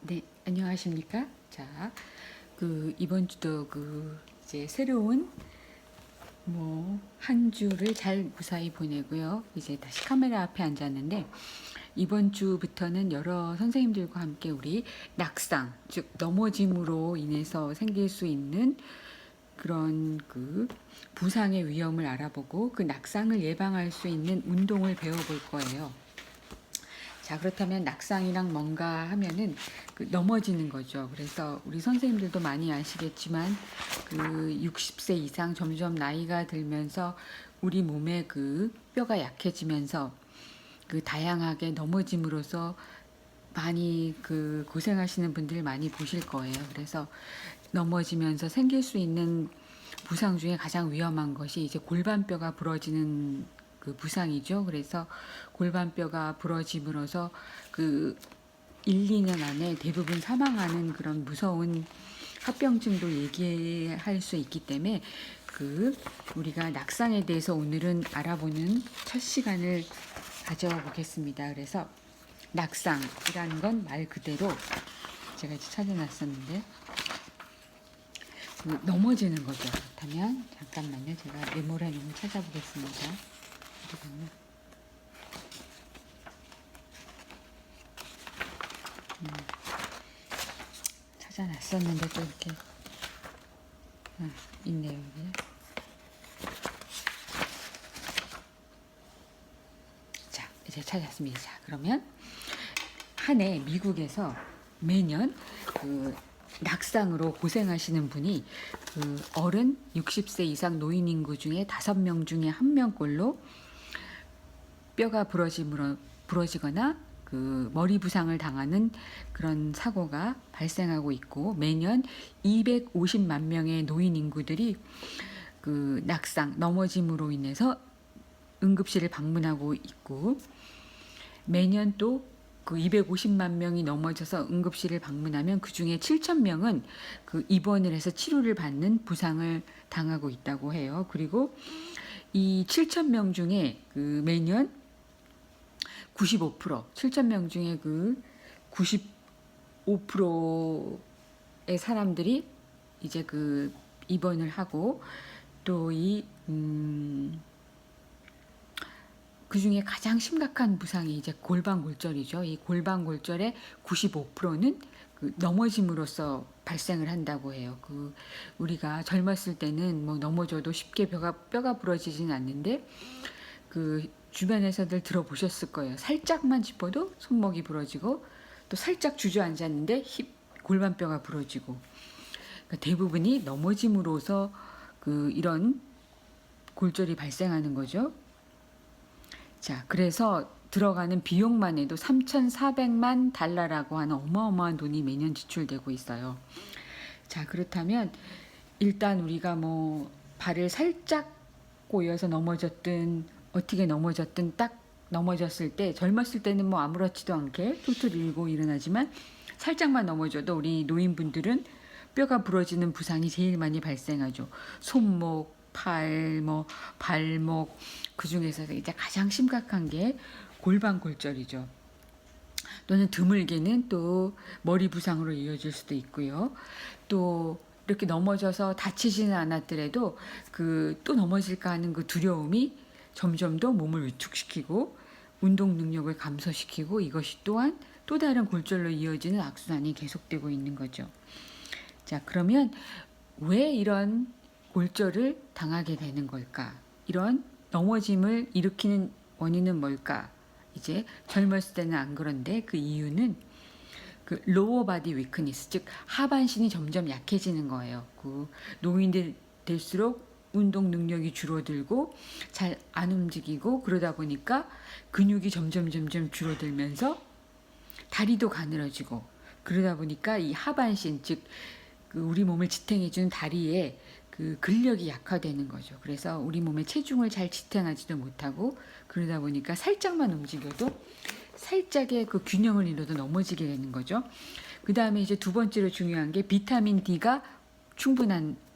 네, 안녕하십니까? 자, 이번 주도 이제 새로운 한 주를 잘 무사히 보내고요. 이제 다시 카메라 앞에 앉았는데, 이번 주부터는 여러 선생님들과 함께 우리 낙상, 즉 넘어짐으로 인해서 생길 수 있는 그런 부상의 위험을 알아보고 그 낙상을 예방할 수 있는 운동을 배워볼 거예요. 자, 그렇다면 낙상이랑 뭔가 하면은 넘어지는 거죠. 그래서 우리 선생님들도 많이 아시겠지만 60세 이상 점점 나이가 들면서 우리 몸의 뼈가 약해지면서 다양하게 넘어짐으로써 많이 고생하시는 분들 많이 보실 거예요. 그래서 넘어지면서 생길 수 있는 부상 중에 가장 위험한 것이 이제 골반뼈가 부러지는 부상이죠. 그래서 골반뼈가 부러짐으로써 1, 2년 안에 대부분 사망하는 그런 무서운 합병증도 얘기할 수 있기 때문에 우리가 낙상에 대해서 오늘은 알아보는 첫 시간을 가져보겠습니다. 그래서 낙상이라는 건 말 그대로 제가 이제 찾아놨었는데 넘어지는 거죠. 그렇다면 잠깐만요. 제가 메모란을 찾아보겠습니다. 찾아놨었는데 또 이렇게 있네요. 여기. 자, 이제 찾았습니다. 자, 그러면 한 해 미국에서 매년 낙상으로 고생하시는 분이 어른 60세 이상 노인 인구 중에 5명 중에 1명꼴로 뼈가 부러지거나 머리 부상을 당하는 그런 사고가 발생하고 있고, 매년 250만 명의 노인 인구들이 낙상, 넘어짐으로 인해서 응급실을 방문하고 있고, 매년 또 250만 명이 넘어져서 응급실을 방문하면 그 중에 7,000명은 입원을 해서 치료를 받는 부상을 당하고 있다고 해요. 그리고 이 7,000명 중에 매년 95%, 7,000명 중에 95%의 사람들이 이제 입원을 하고, 또 그 중에 가장 심각한 부상이 이제 골반골절이죠. 이 골반골절의 95%는 넘어짐으로써 발생을 한다고 해요. 우리가 젊었을 때는 넘어져도 쉽게 뼈가 부러지진 않는데, 주변에서들 들어보셨을 거예요. 살짝만 짚어도 손목이 부러지고, 또 살짝 주저앉았는데 골반뼈가 부러지고, 그러니까 대부분이 넘어짐으로써 이런 골절이 발생하는 거죠. 자, 그래서 들어가는 비용만 해도 3,400만 달러라고 하는 어마어마한 돈이 매년 지출되고 있어요. 자, 그렇다면 일단 우리가 발을 살짝 꼬여서 넘어졌든 어떻게 넘어졌든 딱 넘어졌을 때, 젊었을 때는 아무렇지도 않게 툴툴 일고 일어나지만 살짝만 넘어져도 우리 노인분들은 뼈가 부러지는 부상이 제일 많이 발생하죠. 손목, 팔, 발목, 그 중에서 이제 가장 심각한 게 골반골절이죠. 또는 드물게는 또 머리 부상으로 이어질 수도 있고요. 또 이렇게 넘어져서 다치지는 않았더라도 또 넘어질까 하는 두려움이 점점 더 몸을 위축시키고 운동 능력을 감소시키고, 이것이 또한 또 다른 골절로 이어지는 악순환이 계속되고 있는 거죠. 자, 그러면 왜 이런 골절을 당하게 되는 걸까? 이런 넘어짐을 일으키는 원인은 뭘까? 이제 젊었을 때는 안 그런데 그 이유는 로어 바디 위크니스, 즉 하반신이 점점 약해지는 거예요. 노인들 될수록 운동 능력이 줄어들고 잘 안 움직이고, 그러다 보니까 근육이 점점 줄어들면서 다리도 가늘어지고, 그러다 보니까 이 하반신, 즉 우리 몸을 지탱해주는 다리에 근력이 약화되는 거죠. 그래서 우리 몸의 체중을 잘 지탱하지도 못하고, 그러다 보니까 살짝만 움직여도 살짝의 균형을 잃어도 넘어지게 되는 거죠. 그 다음에 이제 두 번째로 중요한 게 비타민 D가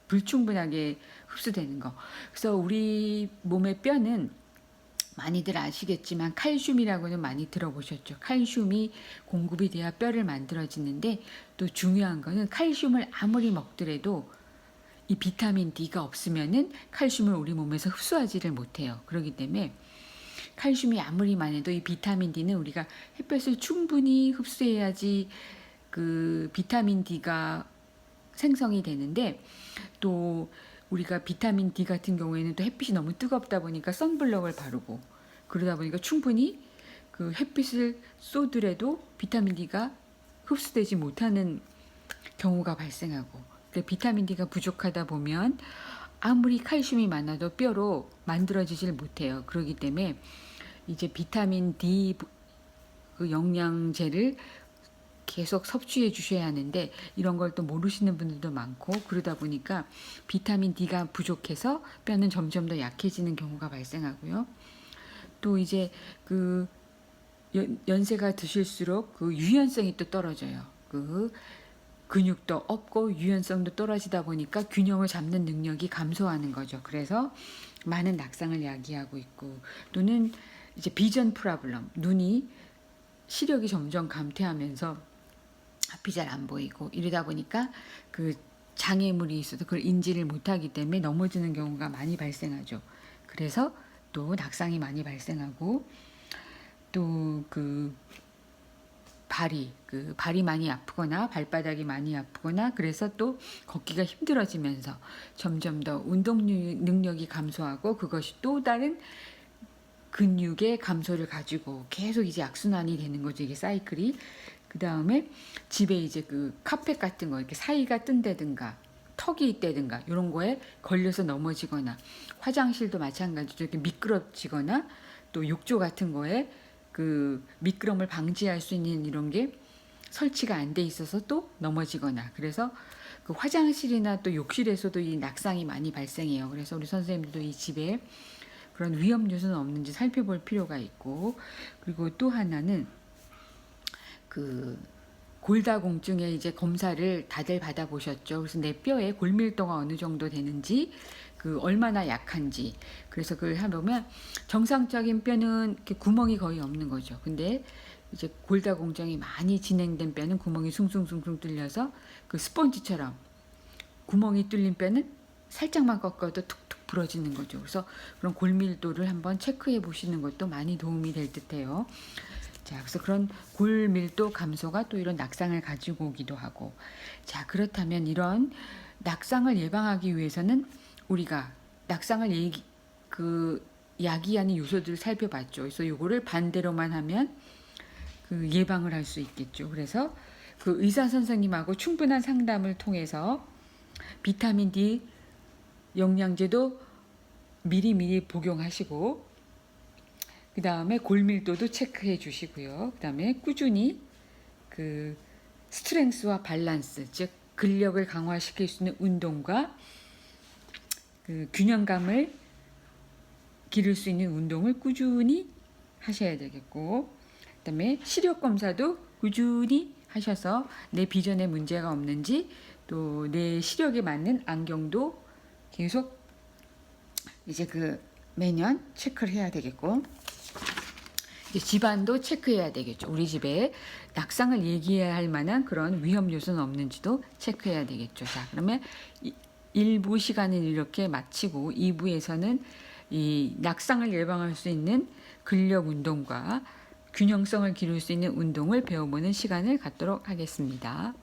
불충분하게 흡수되는 거. 그래서 우리 몸의 뼈는 많이들 아시겠지만 칼슘이라고는 많이 들어보셨죠. 칼슘이 공급이 돼야 뼈를 만들어지는데 또 중요한 거는 칼슘을 아무리 먹더라도 이 비타민 D가 없으면은 칼슘을 우리 몸에서 흡수하지를 못해요. 그렇기 때문에 칼슘이 아무리 많아도 이 비타민 D는 우리가 햇볕을 충분히 흡수해야지 그 비타민 D가 생성이 되는데, 또 우리가 비타민 D 같은 경우에는 또 햇빛이 너무 뜨겁다 보니까 선블럭을 바르고 그러다 보니까 충분히 그 햇빛을 쏘더라도 비타민 D가 흡수되지 못하는 경우가 발생하고, 그러니까 비타민 D가 부족하다 보면 아무리 칼슘이 많아도 뼈로 만들어지질 못해요. 그렇기 때문에 이제 비타민 D 그 영양제를 계속 섭취해 주셔야 하는데, 이런 걸 또 모르시는 분들도 많고, 그러다 보니까 비타민 D가 부족해서 뼈는 점점 더 약해지는 경우가 발생하고요. 또 이제 그 연세가 드실수록 그 유연성이 또 떨어져요. 그 근육도 없고 유연성도 떨어지다 보니까 균형을 잡는 능력이 감소하는 거죠. 그래서 많은 낙상을 야기하고 있고, 또는 이제 비전 프라블럼, 눈이 시력이 점점 감퇴하면서 앞이 잘 안 보이고, 이러다 보니까 그 장애물이 있어도 그걸 인지를 못하기 때문에 넘어지는 경우가 많이 발생하죠. 그래서 또 낙상이 많이 발생하고, 또 그 발이 많이 아프거나 발바닥이 많이 아프거나, 그래서 또 걷기가 힘들어지면서 점점 더 운동 능력이 감소하고, 그것이 또 다른 근육의 감소를 가지고 계속 이제 악순환이 되는 거죠. 이게 사이클이. 그 다음에 집에 이제 그 카펫 같은 거 이렇게 사이가 뜬다든가 턱이 있다든가 이런 거에 걸려서 넘어지거나, 화장실도 마찬가지로 이렇게 미끄러지거나, 또 욕조 같은 거에 그 미끄럼을 방지할 수 있는 이런 게 설치가 안 돼 있어서 또 넘어지거나, 그래서 그 화장실이나 또 욕실에서도 이 낙상이 많이 발생해요. 그래서 우리 선생님들도 이 집에 그런 위험 요소는 없는지 살펴볼 필요가 있고, 그리고 또 하나는 그 골다공증의 이제 검사를 다들 받아보셨죠. 그래서 내 뼈에 골밀도가 어느 정도 되는지, 그 얼마나 약한지, 그래서 그걸 해보면 정상적인 뼈는 이렇게 구멍이 거의 없는 거죠. 근데 이제 골다공증이 많이 진행된 뼈는 구멍이 숭숭숭숭 뚫려서 그 스펀지처럼 구멍이 뚫린 뼈는 살짝만 꺾어도 툭툭 부러지는 거죠. 그래서 그런 골밀도를 한번 체크해 보시는 것도 많이 도움이 될 듯해요. 자, 그래서 그런 골밀도 감소가 또 이런 낙상을 가지고 오기도 하고. 자, 그렇다면 이런 낙상을 예방하기 위해서는 우리가 낙상을 야기하는 요소들을 살펴봤죠. 그래서 요거를 반대로만 하면 그 예방을 할 수 있겠죠. 그래서 그 의사 선생님하고 충분한 상담을 통해서 비타민 D 영양제도 미리미리 복용하시고, 그 다음에 골밀도도 체크해 주시고요. 그 다음에 꾸준히 그 스트렝스와 밸런스, 즉 근력을 강화시킬 수 있는 운동과 그 균형감을 기를 수 있는 운동을 꾸준히 하셔야 되겠고, 그 다음에 시력 검사도 꾸준히 하셔서 내 비전에 문제가 없는지, 또 내 시력에 맞는 안경도 계속 이제 그 매년 체크를 해야 되겠고, 이제 집안도 체크해야 되겠죠. 우리 집에 낙상을 얘기해야 할 만한 그런 위험 요소는 없는지도 체크해야 되겠죠. 자, 그러면 1부 시간은 이렇게 마치고 2부에서는 이 낙상을 예방할 수 있는 근력 운동과 균형성을 기를 수 있는 운동을 배워보는 시간을 갖도록 하겠습니다.